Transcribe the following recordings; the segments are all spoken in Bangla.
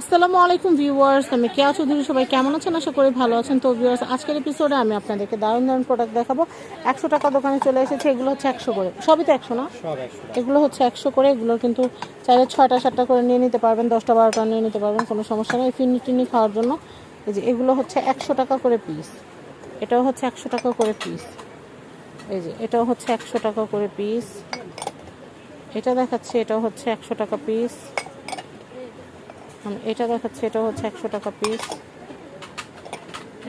আসসালামু আলাইকুম ভিউয়ার্স, আমি কেয়া চৌধুরী। সবাই কেমন আছেন? আশা করি ভালো আছেন। তো ভিউয়ার্স, আজকের এপিসোডে আমি আপনাদেরকে দারুণ দারুণ প্রোডাক্ট দেখাবো। 100 টাকা দোকানে চলে এসেছে। এগুলো হচ্ছে 100 করে, সবই তো 100 না? সব 100 টাকা। এগুলো হচ্ছে 100 করে। এগুলো কিন্তু চাইলে 6টা 7টা করে নিয়ে নিতে পারবেন, 10টা 12টা নিয়ে নিতে পারবেন, কোনো সমস্যা নেই। ফিরনি টিনি খাওয়ার জন্য। এই যে এগুলো হচ্ছে 100 টাকা করে পিস। এটাও হচ্ছে 100 টাকা করে পিস। এই যে এটাও হচ্ছে 100 টাকা করে পিস। এটা দেখাচ্ছি, এটাও হচ্ছে 100 টাকা পিস। এটা দেখাচ্ছে, এটা হচ্ছে 100 টাকা পিস।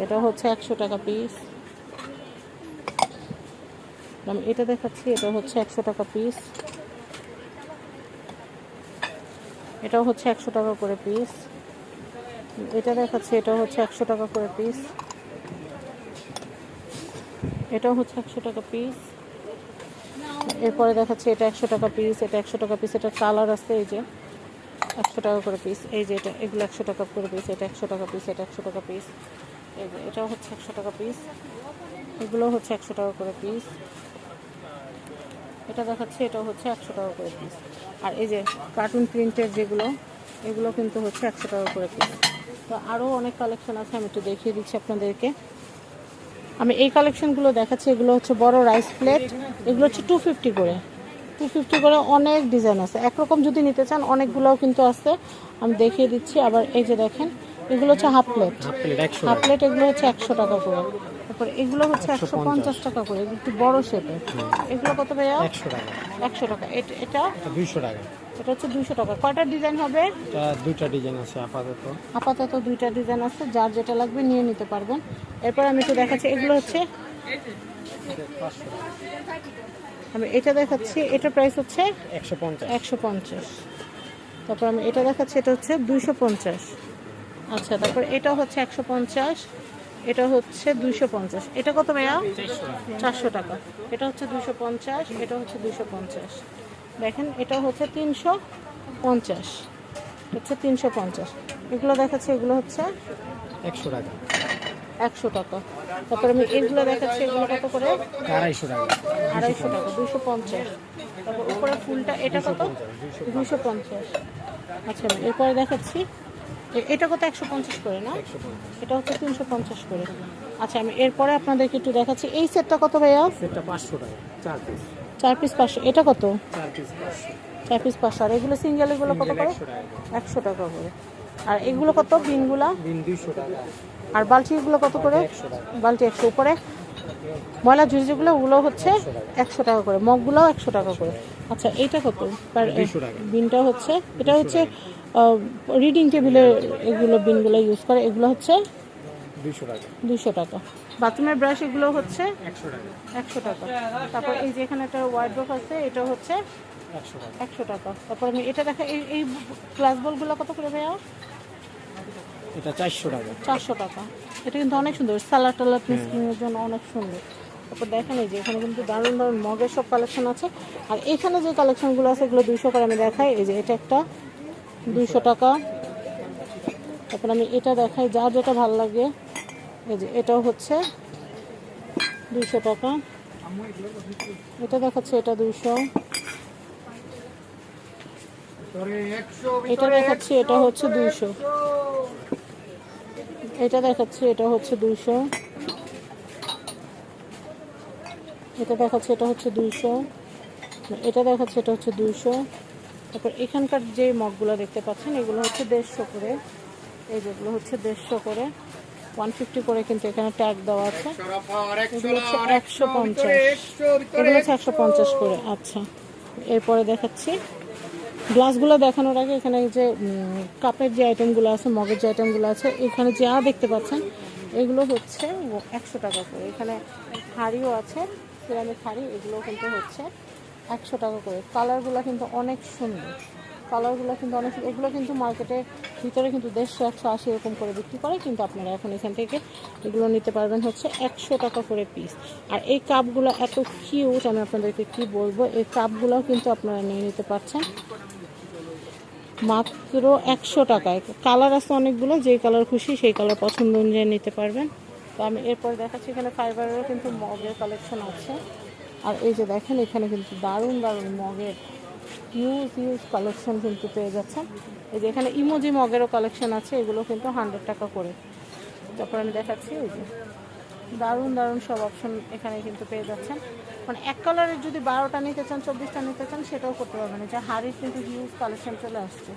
এটা হচ্ছে 100 টাকা পিস। এটা দেখাচ্ছি, এটা হচ্ছে 100 টাকা পিস। এটাও হচ্ছে 100 টাকা করে পিস। এটা দেখাচ্ছি, এটাও হচ্ছে 100 টাকা করে পিস। এটাও হচ্ছে 100 টাকা পিস। এরপরে দেখাচ্ছি, এটা 100 টাকা পিস। এটা 100 টাকা পিস। এটা কালার আছে, এই যে 100 টাকা করে পিস। এই যে এটা, এগুলো 100 টাকা করে পিস। এটা 100 টাকা পিস। এটা 100 টাকা পিস। এই যে এটাও হচ্ছে 100 টাকা পিস। এগুলো হচ্ছে 100 টাকা করে পিস। এটা দেখাচ্ছে, এটাও হচ্ছে 100 টাকা করে পিস। আর এই যে কার্টুন প্রিন্টের যেগুলো, এগুলো কিন্তু হচ্ছে 100 টাকা করে পিস। তো আরও অনেক কালেকশন আছে, আমি একটু দেখিয়ে দিচ্ছি আপনাদেরকে। আমি এই কালেকশনগুলো দেখাচ্ছি। এগুলো হচ্ছে বড় রাইস প্লেট। এগুলো হচ্ছে 250 করে। 250 করে অনেক ডিজাইন আছে। একরকম যদি নিতে চান অনেকগুলোও কিন্তু আছে, আমি দেখিয়ে দিচ্ছি। আবার এই যে দেখেন, এগুলো হচ্ছে হাফ প্লেট। হাফ প্লেট এগুলো হচ্ছে 100 টাকা করে। তারপর এগুলো হচ্ছে 150 টাকা করে, একটু বড় শেপের। এগুলো কত ভাইয়া? 100 টাকা। 100 টাকা। এটা 200 টাকা। এটা হচ্ছে 200 টাকা। কয়টা ডিজাইন হবে? এটা দুইটা ডিজাইন আছে আপাতত। আপাতত দুইটা ডিজাইন আছে, যার যেটা লাগবে নিয়ে নিতে পারবেন। এরপর আমি একটু দেখাচ্ছি, এগুলো হচ্ছে আমি এটা দেখাচ্ছি। এটার প্রাইস হচ্ছে 150। 150। তারপর আমি এটা দেখাচ্ছি, এটা হচ্ছে 250। আচ্ছা, তারপর এটা হচ্ছে 150। এটা হচ্ছে 250। এটা কত ভাইয়া? 400 টাকা। এটা হচ্ছে 250। এটা হচ্ছে 250। দেখেন, এটা হচ্ছে 350। হচ্ছে 350। এগুলো দেখাচ্ছি, এগুলো হচ্ছে 100 টাকা। 100 টাকা। তারপর আমি এগুলো দেখাচ্ছি, এগুলো কত করে? 250 টাকা। 250 টাকা। 250। তারপর উপরে ফুলটা, এটা কত? 250। আচ্ছা, আমি এরপরে দেখাচ্ছি, এটা কত? 150 করে না? 150। এটা হচ্ছে 350 করে। আচ্ছা, আমি এরপরে আপনাদেরকে একটু দেখাচ্ছি, এই সেটটা কত ভাইয়া? সেটটা 500 টাকা। 4 পিস। 4 পিস 500। এটা কত? 4 পিস 500। 4 পিস 500। আর এগুলো সিঙ্গেল, এগুলো কত করে? 100 টাকা। 100 টাকা করে। আর এগুলো কত বিনগুলা? বিন 200 টাকা। আর বালতিগুলো কত করে? 100 টাকা। বালতি 100 উপরে। ময়লা ঝুড়ি যেগুলো, ওগুলো হচ্ছে 100 টাকা করে। মগগুলোও 100 টাকা করে। আচ্ছা, এইটা কত? 200 টাকা। বিনটা হচ্ছে, এটা হচ্ছে রিডিং টেবিলের এগুলো বিনগুলো ইউজ করে। এগুলো হচ্ছে 200 টাকা। 200 টাকা। বাথরুমের ব্রাশ এগুলো হচ্ছে 100 টাকা। 100 টাকা। তারপর এই যে এখানে একটা ওয়ার্ড্রোব আছে, এটা হচ্ছে 100 টাকা। 100 টাকা। তারপর আমি এটা দেখা, এই গ্লাস বলগুলো কত করে ভাইয়া? এটা 400 টাকা। 400 টাকা। এটা কিন্তু অনেক সুন্দর, সালাড টালাড মিক্সিংয়ের জন্য অনেক সুন্দর। তারপর দেখেন, এই যে এখানে কিন্তু দারুণ দারুণ মগের সব কালেকশন আছে। আর এখানে যে কালেকশনগুলো আছে, এগুলো 200 করে আমি দেখাই। এই যে এটা একটা 200 টাকা। তারপর আমি এটা দেখাই, যার যেটা ভালো লাগে। এই যে এটাও হচ্ছে 200 টাকা। এটা দেখাচ্ছে, এটা 200। এটা দেখাচ্ছি, এটা হচ্ছে 200। এটা দেখাচ্ছি, এটা হচ্ছে 200। এটা দেখাচ্ছে, এটা হচ্ছে 200। এটা দেখাচ্ছে, এটা হচ্ছে 200। তারপর এখানকার যে মগগুলো দেখতে পাচ্ছেন, এগুলো হচ্ছে 150 করে। এই যেগুলো হচ্ছে 150 করে। 150 করে কিন্তু এখানে ট্যাগ দেওয়া আছে। এগুলো হচ্ছে 150। এগুলো হচ্ছে 150 করে। আচ্ছা, এরপরে দেখাচ্ছি গ্লাসগুলো দেখানোর আগে, এখানে যে কাপের যে আইটেমগুলো আছে, মগের যে আইটেমগুলো আছে, এখানে যা দেখতে পাচ্ছেন এগুলো হচ্ছে 100 টাকা করে। এখানে হাঁড়িও আছে, সিরামিক হাঁড়ি, এগুলো কিন্তু হচ্ছে 100 টাকা করে। কালারগুলো কিন্তু অনেক সুন্দর। কালারগুলো কিন্তু অনেক, এগুলো কিন্তু মার্কেটের ভিতরে কিন্তু 150 180 এরকম করে বিক্রি করে, কিন্তু আপনারা এখন এখান থেকে এগুলো নিতে পারবেন হচ্ছে 100 টাকা করে পিস। আর এই কাপগুলো এত কিউট, আমি আপনাদেরকে কি বলবো। এই কাপগুলোও কিন্তু আপনারা নিয়ে নিতে পারছেন মাত্র 100 টাকায়। কালার আছে অনেকগুলো, যেই কালার খুশি সেই কালার পছন্দ অনুযায়ী নিতে পারবেন। তো আমি এরপর দেখাচ্ছি, এখানে ফাইবারেরও কিন্তু মগের কালেকশন আছে। আর এই যে দেখেন, এখানে কিন্তু দারুণ দারুণ মগের হিউজ হিউজ কালেকশন কিন্তু পেয়ে যাচ্ছেন। এই যে এখানে ইমোজি মগেরও কালেকশন আছে, এগুলো কিন্তু 100 টাকা করে। তারপর আমি দেখাচ্ছি এই যে দারুণ দারুণ সব অপশন এখানে কিন্তু পেয়ে যাচ্ছেন। মানে এক কালারের যদি 12টা নিতে চান, 24টা নিতে চান, সেটাও করতে পারবেন। যে হাড়ির কিন্তু হিউজ কালেকশন চলে আসছে,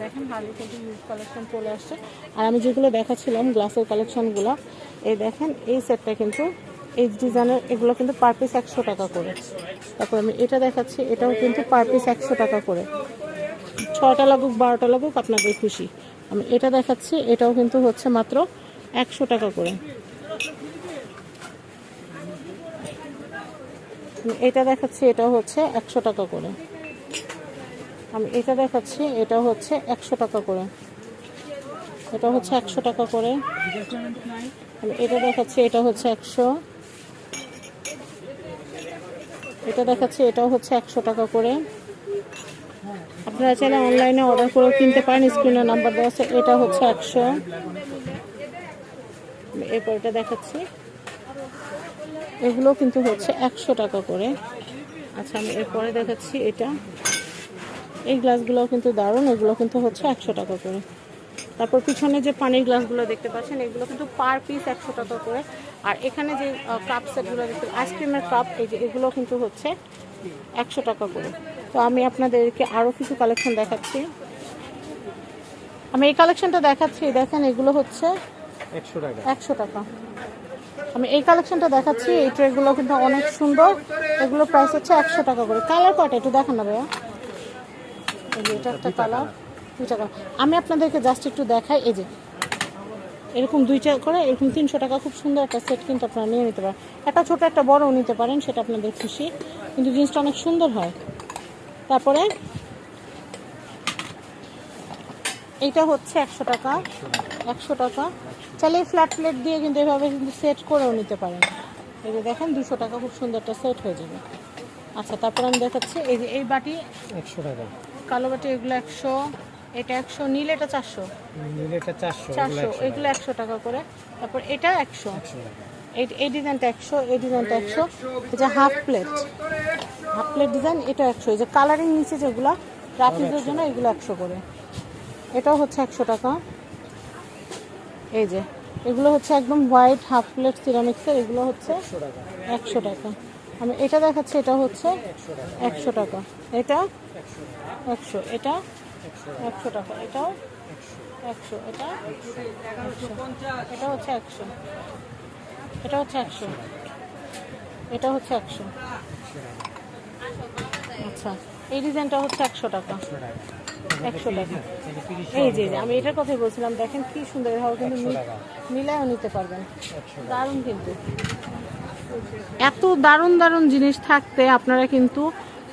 দেখেন হাড়ির কিন্তু হিউজ কালেকশন চলে আসছে। আর আমি যেগুলো দেখাচ্ছিলাম গ্লাসের কালেকশনগুলো, এই দেখেন এই সেটটা কিন্তু এই ডিজাইনের, এগুলো কিন্তু পার পিস 100 টাকা করে। তারপর আমি এটা দেখাচ্ছি, এটাও কিন্তু পার পিস 100 টাকা করে। 6টা লাগুক 12টা লাগুক আপনাদের খুশি। আমি এটা দেখাচ্ছি, এটাও কিন্তু হচ্ছে মাত্র 100 টাকা করে। এটা দেখাচ্ছি, এটাও হচ্ছে 100 টাকা করে। আমি এটা দেখাচ্ছি, এটা হচ্ছে 100 টাকা করে। এটা হচ্ছে 100 টাকা করে। আমি এটা দেখাচ্ছি, এটা হচ্ছে 100। এটা দেখাচ্ছি, এটাও হচ্ছে 100 টাকা করে। আপনারা চাইলে অনলাইনে অর্ডার করে কিনতে পারেন, স্ক্রিনে নাম্বার দেওয়া আছে। এটা হচ্ছে 100। এরপর এটা দেখাচ্ছি, এগুলো কিন্তু হচ্ছে 100 টাকা করে। আচ্ছা, আমি এরপরে দেখাচ্ছি এটা, এই গ্লাসগুলো কিন্তু দারুণ, এগুলো কিন্তু হচ্ছে 100 টাকা করে। তারপর পিছনে যে পানির গ্লাসগুলো দেখতে পাচ্ছেন, এগুলো কিন্তু পার পিস 100 টাকা করে। আর এখানে যে কাপ সেটগুলো দেখতে, আইসক্রিমের কাপ, এই যে এগুলো কিন্তু হচ্ছে 100 টাকা করে। তো আমি আপনাদেরকে আরও কিছু কালেকশন দেখাচ্ছি। আমি এই কালেকশনটা দেখাচ্ছি, দেখেন এগুলো হচ্ছে 100 টাকা। 100 টাকা। আমি এই কালেকশনটা দেখাচ্ছি, এই ট্রেগুলো কিন্তু অনেক সুন্দর, এগুলো প্রাইস হচ্ছে 100 টাকা করে। কালার কয়টা একটু দেখান না ভাইয়া? এই যে এটা একটা কালার, 2 টাকা। আমি আপনাদেরকে জাস্ট একটু দেখাই, এই যে এরকম 2টা করে, এরকম 300 টাকা। খুব সুন্দর একটা সেট কিন্তু আপনারা নিয়ে নিতে পারেন। একটা ছোট একটা বড়ও নিতে পারেন, সেটা আপনাদের খুশি, কিন্তু জিনিসটা অনেক সুন্দর হয়। তারপরে এইটা হচ্ছে 100 টাকা। 100 টাকা। চাইলে ফ্ল্যাট প্লেট দিয়ে কিন্তু এভাবে কিন্তু সেট করেও নিতে পারেন। এই যে দেখেন 200 টাকা, খুব সুন্দর একটা সেট হয়ে যাবে। আচ্ছা, তারপর আমি দেখাচ্ছি এই যে এই বাটি 100 টাকা। কালো বাটি, এগুলো 100, এটা 100, নীল এটা 400। নীল এটা 400, 400, এগুলো 100 টাকা করে। তারপর এটা 100, 100 টাকা। এই ডিজাইনটা 100, এই ডিজাইনটা 100। এটা হাফ প্লেট ডিজাইন, এটা 100। এই যে কালারিং নিচে যেগুলো রাফিজের জন্য, এগুলো 100 করে। এটাও হচ্ছে 100 টাকা। এই যে এগুলো হচ্ছে একদম হোয়াইট হাফ প্লেট সিরামিক্সের, এগুলো হচ্ছে 100 টাকা। আমি এটা দেখাচ্ছি, এটা হচ্ছে 100 টাকা। এটা 100, এটা 100 টাকা। এটাও 100, এটা 100, এটা হচ্ছে 100, এটা হচ্ছে 100, এটা হচ্ছে 100। আচ্ছা, এই ডিজাইনটা হচ্ছে 100 টাকা। 100 টাকা। এই যে আমি এটার কথাই বলছিলাম, দেখেন কি সুন্দর, এভাবে কিন্তু মিলায়ও নিতে পারবেন। দারুণ কিন্তু, এত দারুণ দারুণ জিনিস থাকতে আপনারা কিন্তু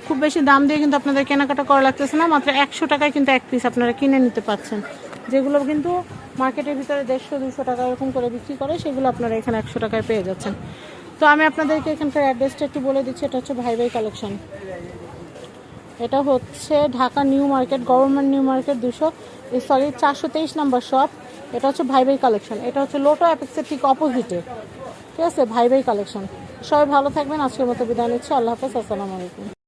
খুব বেশি দাম দিয়ে কিন্তু আপনাদের কেনাকাটা করা লাগতেছে না। মাত্র 100 টাকায় কিন্তু এক পিস আপনারা কিনে নিতে পারছেন। যেগুলো কিন্তু মার্কেটের ভিতরে 150-200 টাকা এরকম করে বিক্রি করে, সেগুলো আপনারা এখানে 100 টাকায় পেয়ে যাচ্ছেন। তো আমি আপনাদেরকে এখানকার অ্যাড্রেসটা একটু বলে দিচ্ছি। এটা হচ্ছে ভাই ভাই কালেকশন। এটা হচ্ছে Dhaka new market, government new market 423 number shop. এটা হচ্ছে ভাই ভাই কালেকশন। এটা হচ্ছে লোটো অ্যাপেক্সের ঠিক অপোজিটে, ঠিক আছে? ভাই ভাই কালেকশন। সবাই ভালো থাকবেন। আজকের মতো বিদায় নিচ্ছি। আল্লাহ হাফেজ, আসসালামু আলাইকুম।